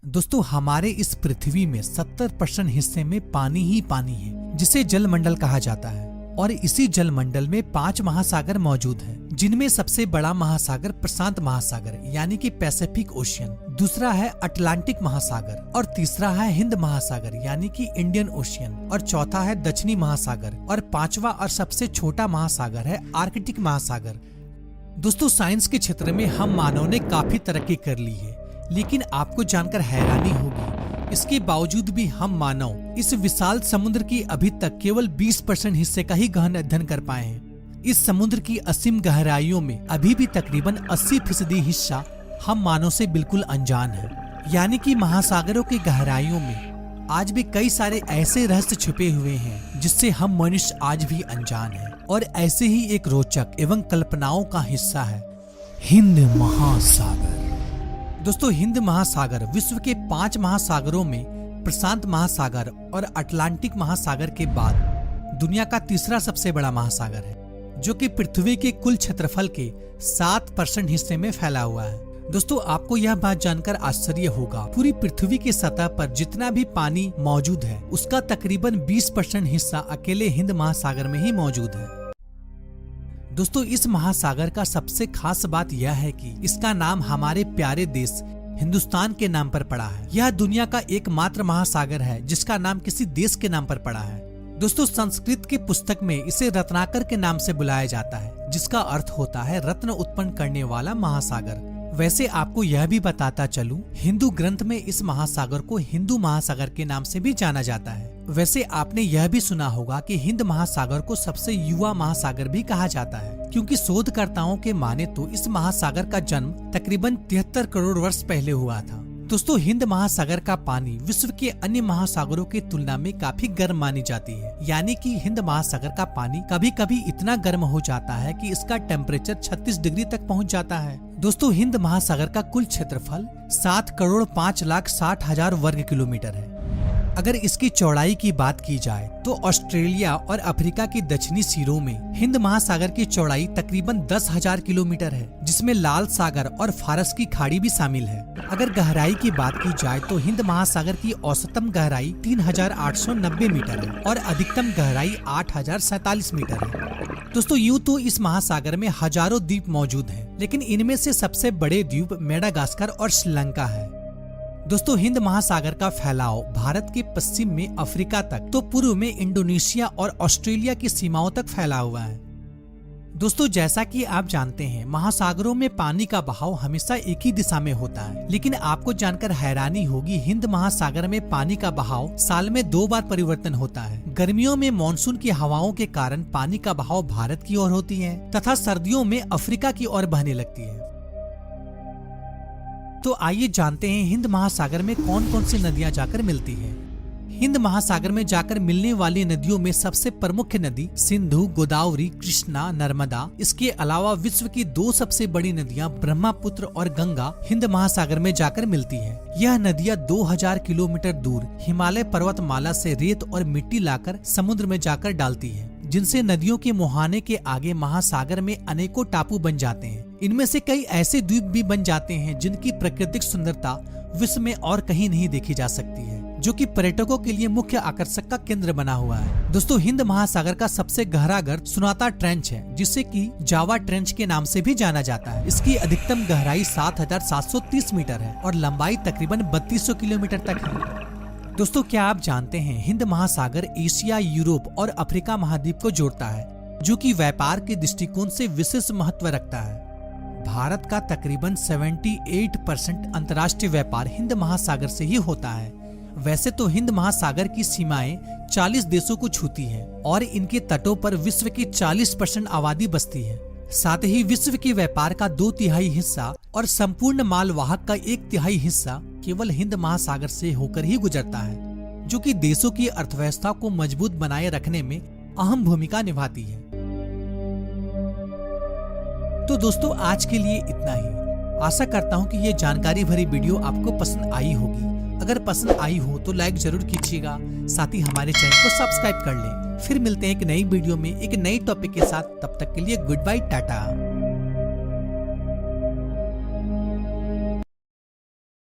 दोस्तों हमारे इस पृथ्वी में 70% हिस्से में पानी ही पानी है, जिसे जलमंडल कहा जाता है। और इसी जलमंडल में 5 महासागर मौजूद हैं, जिनमें सबसे बड़ा महासागर प्रशांत महासागर यानी कि पैसिफिक ओशियन, दूसरा है अटलांटिक महासागर और तीसरा है हिंद महासागर यानी कि इंडियन ओशियन और चौथा है दक्षिणी महासागर और पांचवा और सबसे छोटा महासागर है आर्कटिक महासागर। दोस्तों साइंस के क्षेत्र में हम मानव ने काफी तरक्की कर ली है, लेकिन आपको जानकर हैरानी होगी, इसके बावजूद भी हम मानव इस विशाल समुद्र की अभी तक केवल 20% हिस्से का ही गहन अध्ययन कर पाए हैं। इस समुद्र की असीम गहराइयों में अभी भी तकरीबन 80% हिस्सा हम मानव से बिल्कुल अनजान है। यानी कि महासागरों की गहराइयों में आज भी कई सारे ऐसे रहस्य छुपे हुए हैं जिससे हम मनुष्य आज भी अनजान हैं। और ऐसे ही एक रोचक एवं कल्पनाओं का हिस्सा है हिंद महासागर। दोस्तों हिंद महासागर विश्व के 5 महासागरों में प्रशांत महासागर और अटलांटिक महासागर के बाद दुनिया का तीसरा सबसे बड़ा महासागर है, जो कि पृथ्वी के कुल क्षेत्रफल के 7% हिस्से में फैला हुआ है। दोस्तों आपको यह बात जानकर आश्चर्य होगा, पूरी पृथ्वी की सतह पर जितना भी पानी मौजूद है उसका तकरीबन 20% हिस्सा अकेले हिंद महासागर में ही मौजूद है। दोस्तों इस महासागर का सबसे खास बात यह है कि इसका नाम हमारे प्यारे देश हिंदुस्तान के नाम पर पड़ा है। यह दुनिया का एकमात्र महासागर है जिसका नाम किसी देश के नाम पर पड़ा है। दोस्तों संस्कृत की पुस्तक में इसे रत्नाकर के नाम से बुलाया जाता है, जिसका अर्थ होता है रत्न उत्पन्न करने वाला महासागर। वैसे आपको यह भी बताता चलूं, हिंदू ग्रंथ में इस महासागर को हिंदू महासागर के नाम से भी जाना जाता है। वैसे आपने यह भी सुना होगा कि हिंद महासागर को सबसे युवा महासागर भी कहा जाता है, क्योंकि शोधकर्ताओं के माने तो इस महासागर का जन्म तकरीबन 73 करोड़ वर्ष पहले हुआ था। दोस्तों हिंद महासागर का पानी विश्व के अन्य महासागरों की तुलना में काफी गर्म मानी जाती है। यानी कि हिंद महासागर का पानी कभी कभी इतना गर्म हो जाता है कि इसका टेम्परेचर 36 डिग्री तक पहुंच जाता है। दोस्तों हिंद महासागर का कुल क्षेत्रफल 7,05,60,000 वर्ग किलोमीटर है। अगर इसकी चौड़ाई की बात की जाए तो ऑस्ट्रेलिया और अफ्रीका की दक्षिणी सिरों में हिंद महासागर की चौड़ाई तकरीबन 10,000 किलोमीटर है, जिसमें लाल सागर और फारस की खाड़ी भी शामिल है। अगर गहराई की बात की जाए तो हिंद महासागर की औसतम गहराई 3,890 मीटर है और अधिकतम गहराई 8,047 मीटर है। दोस्तों यूँ तो इस महासागर में हजारों द्वीप मौजूद हैं, लेकिन इनमें से सबसे बड़े द्वीप मेडागास्कर और श्रीलंका है। दोस्तों हिंद महासागर का फैलाव भारत के पश्चिम में अफ्रीका तक, तो पूर्व में इंडोनेशिया और ऑस्ट्रेलिया की सीमाओं तक फैला हुआ है। दोस्तों जैसा कि आप जानते हैं, महासागरों में पानी का बहाव हमेशा एक ही दिशा में होता है, लेकिन आपको जानकर हैरानी होगी, हिंद महासागर में पानी का बहाव साल में 2 बार परिवर्तन होता है। गर्मियों में मानसून की हवाओं के कारण पानी का बहाव भारत की ओर होती है तथा सर्दियों में अफ्रीका की ओर बहने लगती है। तो आइए जानते हैं हिंद महासागर में कौन कौन सी नदियां जाकर मिलती हैं। हिंद महासागर में जाकर मिलने वाली नदियों में सबसे प्रमुख नदी सिंधु, गोदावरी, कृष्णा, नर्मदा। इसके अलावा विश्व की 2 सबसे बड़ी नदियां ब्रह्मपुत्र और गंगा हिंद महासागर में जाकर मिलती हैं। यह नदियां 2000 किलोमीटर दूर हिमालय पर्वतमाला से रेत और मिट्टी लाकर समुद्र में जाकर डालती है, जिनसे नदियों के मुहाने के आगे महासागर में अनेकों टापू बन जाते हैं। इनमें से कई ऐसे द्वीप भी बन जाते हैं जिनकी प्राकृतिक सुंदरता विश्व में और कहीं नहीं देखी जा सकती है, जो कि पर्यटकों के लिए मुख्य आकर्षक का केंद्र बना हुआ है। दोस्तों हिंद महासागर का सबसे गहरा गर्त सुनाता ट्रेंच है, जिसे कि जावा ट्रेंच के नाम से भी जाना जाता है। इसकी अधिकतम गहराई 7,730 मीटर है और लंबाई तकरीबन 3200 किलोमीटर तक है। दोस्तों क्या आप जानते हैं, हिंद महासागर एशिया, यूरोप और अफ्रीका महाद्वीप को जोड़ता है, जो कि व्यापार के दृष्टिकोण से विशेष महत्व रखता है। भारत का तकरीबन 78% अंतर्राष्ट्रीय व्यापार हिंद महासागर से ही होता है। वैसे तो हिंद महासागर की सीमाएं 40 देशों को छूती है और इनके तटों पर विश्व की 40% आबादी बसती है। साथ ही विश्व के व्यापार का 2/3 हिस्सा और संपूर्ण माल वाहक का 1/3 हिस्सा केवल हिंद महासागर से होकर ही गुजरता है, जो कि देशों की अर्थव्यवस्था को मजबूत बनाए रखने में अहम भूमिका निभाती है। तो दोस्तों आज के लिए इतना ही। आशा करता हूँ कि ये जानकारी भरी वीडियो आपको पसंद आई होगी। अगर पसंद आई हो तो लाइक जरूर कीजिएगा, साथ ही हमारे चैनल को सब्सक्राइब कर लें। फिर मिलते हैं एक नई वीडियो में एक नई टॉपिक के साथ। तब तक के लिए गुड बाय, टाटा।